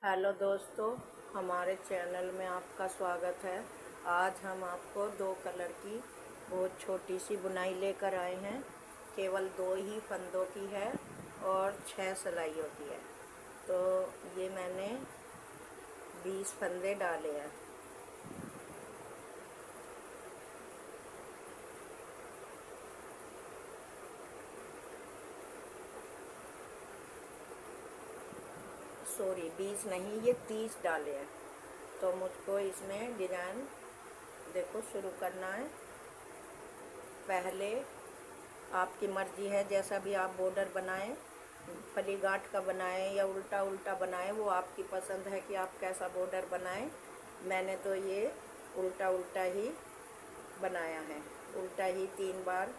Hello दोस्तों, हमारे channel में आपका स्वागत है। आज हम आपको दो कलर की बहुत छोटी सी बुनाई लेकर आए हैं। केवल दो ही फंदों की है और 6 सिलाइयों की है। तो ये मैंने 20 फंदे डाले हैं। सॉरी, 20 नहीं, ये 30 डाले हैं। तो मुझको इसमें डिज़ाइन देखो शुरू करना है। पहले आपकी मर्ज़ी है, जैसा भी आप बॉर्डर बनाएं, फली गांठ का बनाएं या उल्टा उल्टा बनाएं, वो आपकी पसंद है कि आप कैसा बॉर्डर बनाएं। मैंने तो ये उल्टा उल्टा ही बनाया है। उल्टा ही 3 बार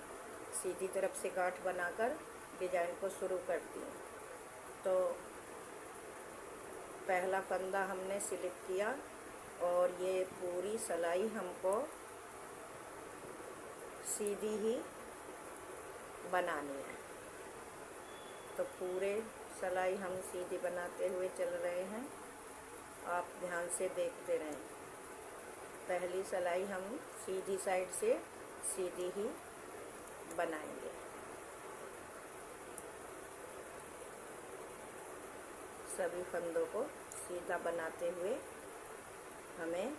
सीधी तरफ से गांठ बनाकर डिज़ाइन को शुरू करती हूँ। तो पहला फंदा हमने सिलेक्ट किया और ये पूरी सिलाई हमको सीधी ही बनानी है। तो पूरे सिलाई हम सीधी बनाते हुए चल रहे हैं, आप ध्यान से देखते रहें। पहली सिलाई हम सीधी साइड से सीधी ही बनाएंगे। सभी फंदों को सीधा बनाते हुए हमें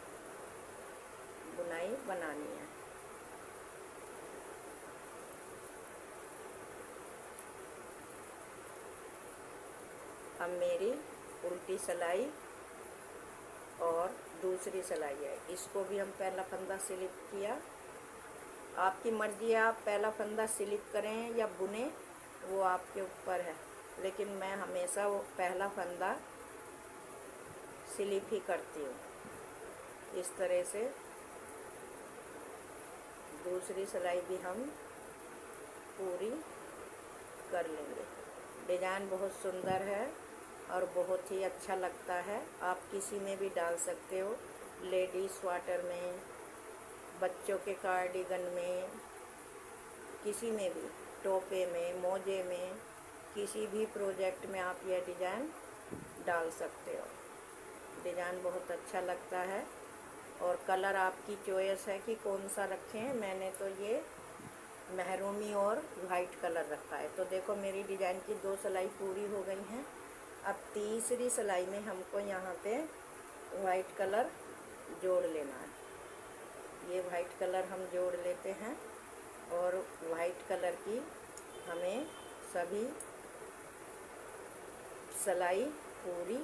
बुनाई बनानी है। अब मेरी उल्टी सिलाई और दूसरी सिलाई है, इसको भी हम पहला फंदा सिलिप किया। आपकी मर्ज़ी है, आप पहला फंदा सिलिप करें या बुने, वो आपके ऊपर है। लेकिन मैं हमेशा वो पहला फंदा सिलिप ही करती हूँ। इस तरह से दूसरी सिलाई भी हम पूरी कर लेंगे। डिज़ाइन बहुत सुंदर है और बहुत ही अच्छा लगता है। आप किसी में भी डाल सकते हो, लेडीज स्वेटर में, बच्चों के कार्डिगन में, किसी में भी, टोपे में, मोजे में, किसी भी प्रोजेक्ट में आप यह डिज़ाइन डाल सकते हो। डिज़ाइन बहुत अच्छा लगता है और कलर आपकी चॉइस है कि कौन सा रखें। मैंने तो ये मेहरूमी और वाइट कलर रखा है। तो देखो मेरी डिज़ाइन की 2 सिलाई पूरी हो गई हैं। अब तीसरी सिलाई में हमको यहाँ पे वाइट कलर जोड़ लेना है। ये वाइट कलर हम जोड़ लेते हैं और वाइट कलर की हमें सभी सिलाई पूरी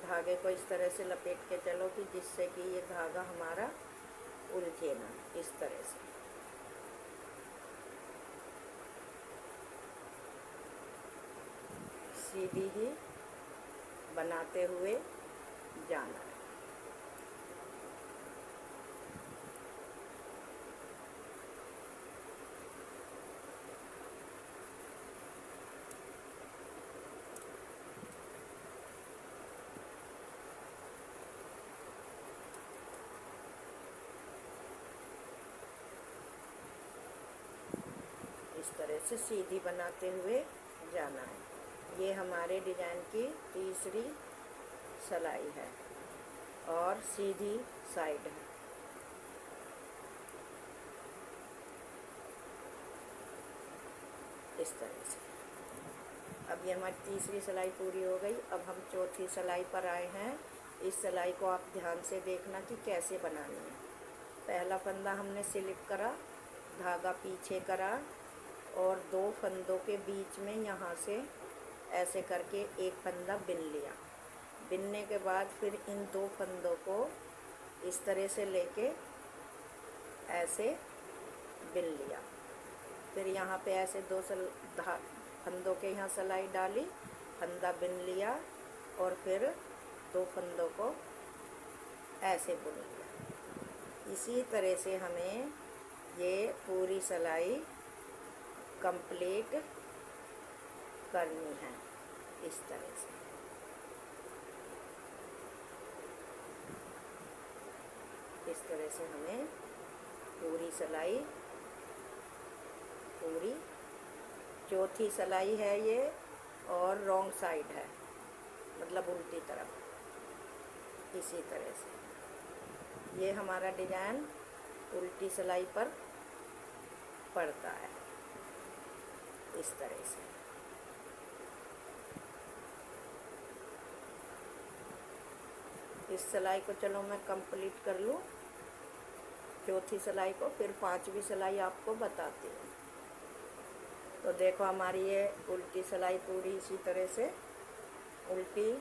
धागे को इस तरह से लपेट के चलो कि जिससे कि ये धागा हमारा उलझे ना। इस तरह से सीधी ही बनाते हुए जाना है। इस तरह से सीधी बनाते हुए जाना है। ये हमारे डिज़ाइन की तीसरी सिलाई है और सीधी साइड है। इस तरह से अब ये हमारी तीसरी सिलाई पूरी हो गई। अब हम चौथी सिलाई पर आए हैं। इस सिलाई को आप ध्यान से देखना कि कैसे बनानी है। पहला फंदा हमने सिलिप करा, धागा पीछे करा और 2 फंदों के बीच में यहाँ से ऐसे करके एक फंदा बिन लिया। बिनने के बाद फिर इन 2 फंदों को इस तरह से लेके ऐसे बिन लिया। फिर यहाँ पे ऐसे 2 फंदों के यहाँ सिलाई डाली, फंदा बिन लिया और फिर 2 फंदों को ऐसे बुन लिया। इसी तरह से हमें ये पूरी सिलाई कंप्लीट करनी है। इस तरह से हमें पूरी सिलाई, पूरी चौथी सिलाई है ये और रॉन्ग साइड है, मतलब मतलब उल्टी तरफ। इसी तरह से ये हमारा डिजाइन उल्टी सिलाई पर पड़ता है, इस तरह से। इस सिलाई को चलो मैं कंप्लीट कर लूँ, चौथी सिलाई को, फिर पांचवी सिलाई आपको बताती हूँ। तो देखो हमारी ये उल्टी सिलाई पूरी इसी तरह से उल्टी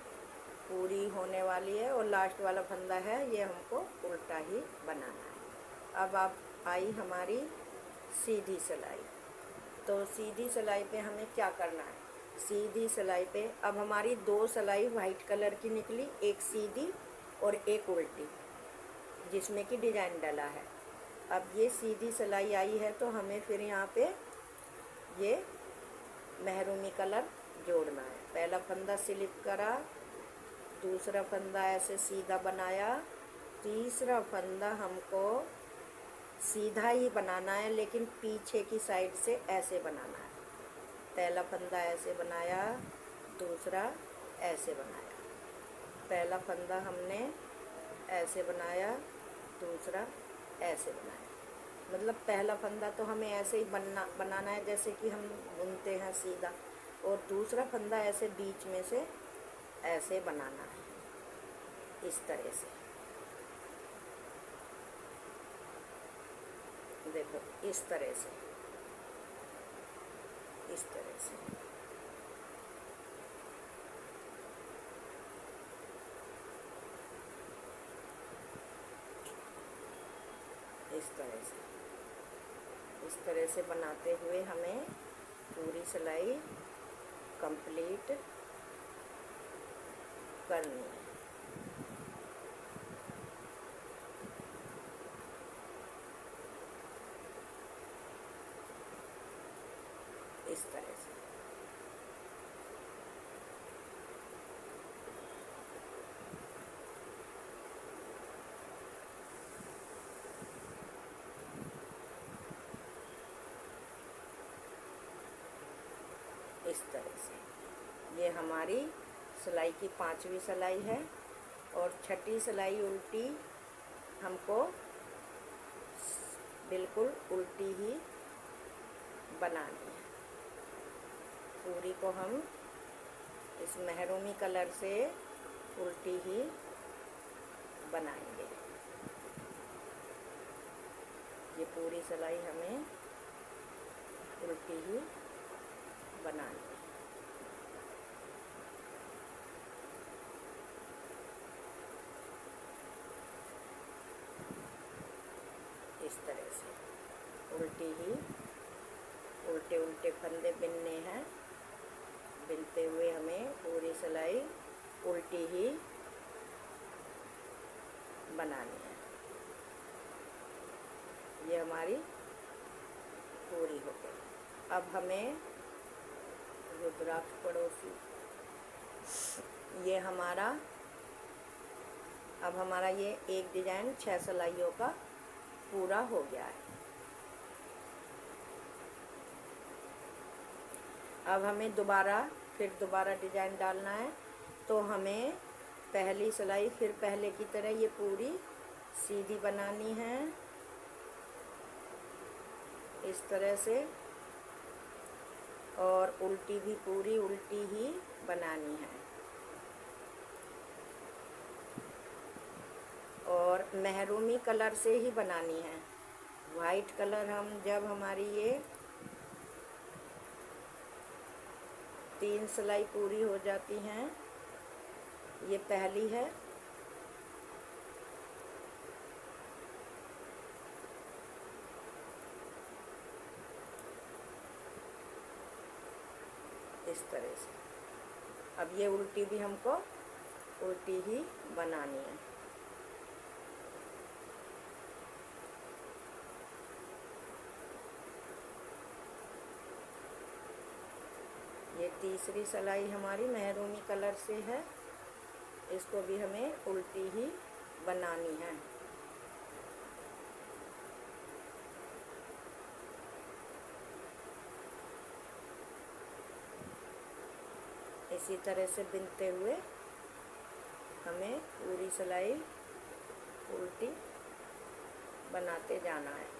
पूरी होने वाली है, और लास्ट वाला फंदा है ये हमको उल्टा ही बनाना है। अब आप आई हमारी सीधी सिलाई। तो सीधी सिलाई पे हमें क्या करना है, सीधी सिलाई पे अब हमारी दो सिलाई वाइट कलर की निकली, एक सीधी और एक उल्टी, जिसमें कि डिजाइन डला है। अब ये सीधी सिलाई आई है तो हमें फिर यहाँ पे ये मेहरूमी कलर जोड़ना है। पहला फंदा स्लिप करा, दूसरा फंदा ऐसे सीधा बनाया, तीसरा फंदा हमको सीधा ही बनाना है लेकिन पीछे की साइड से ऐसे बनाना है। पहला फंदा ऐसे बनाया, दूसरा ऐसे बनाया। पहला फंदा हमने ऐसे बनाया, दूसरा ऐसे बनाया। मतलब पहला फंदा तो हमें ऐसे ही बनाना है जैसे कि हम बुनते हैं सीधा, और दूसरा फंदा ऐसे बीच में से ऐसे बनाना है, इस तरह से। देखो इस तरह से, इस तरह से। इस तरह से बनाते हुए हमें पूरी सिलाई कंप्लीट करनी है। इस तरह से। इस तरह से ये हमारी सिलाई की पांचवी सिलाई है, और छठी सिलाई उल्टी हमको बिल्कुल उल्टी ही बनानी है। पूरी को हम इस मेहरूमी कलर से उल्टी ही बनाएंगे। ये पूरी सिलाई हमें उल्टी ही बनानी है। इस तरह से उल्टी ही, उल्टे उल्टे फंदे बिनने हैं। बिनते हुए हमें पूरी सिलाई उल्टी ही बनानी है। ये हमारी पूरी हो गई। अब हमें रुद्राक्ष पड़ोसी, ये हमारा, अब हमारा ये एक डिजाइन 6 सिलाइयों का पूरा हो गया है। अब हमें फिर दोबारा डिजाइन डालना है। तो हमें पहली सिलाई फिर पहले की तरह ये पूरी सीधी बनानी है, इस तरह से, और उल्टी भी पूरी उल्टी ही बनानी है। और मेहरूमी कलर से ही बनानी है। वाइट कलर हम जब हमारी ये 3 सिलाई पूरी हो जाती हैं, ये पहली है, इस तरह से। अब ये उल्टी भी हमको उल्टी ही बनानी है। ये तीसरी सिलाई हमारी मेहरूमी कलर से है, इसको भी हमें उल्टी ही बनानी है। इसी तरह से बिनते हुए हमें पूरी सिलाई उल्टी बनाते जाना है।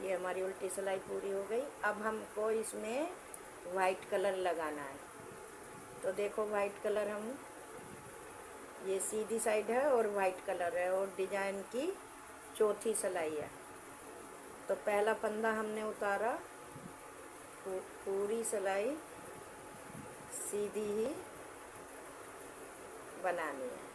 ये हमारी उल्टी सिलाई पूरी हो गई। अब हमको इसमें वाइट कलर लगाना है। तो देखो वाइट कलर हम, ये सीधी साइड है और वाइट कलर है और डिजाइन की चौथी सिलाई है। तो पहला फंदा हमने उतारा, पूरी सिलाई सीधी ही बनानी है।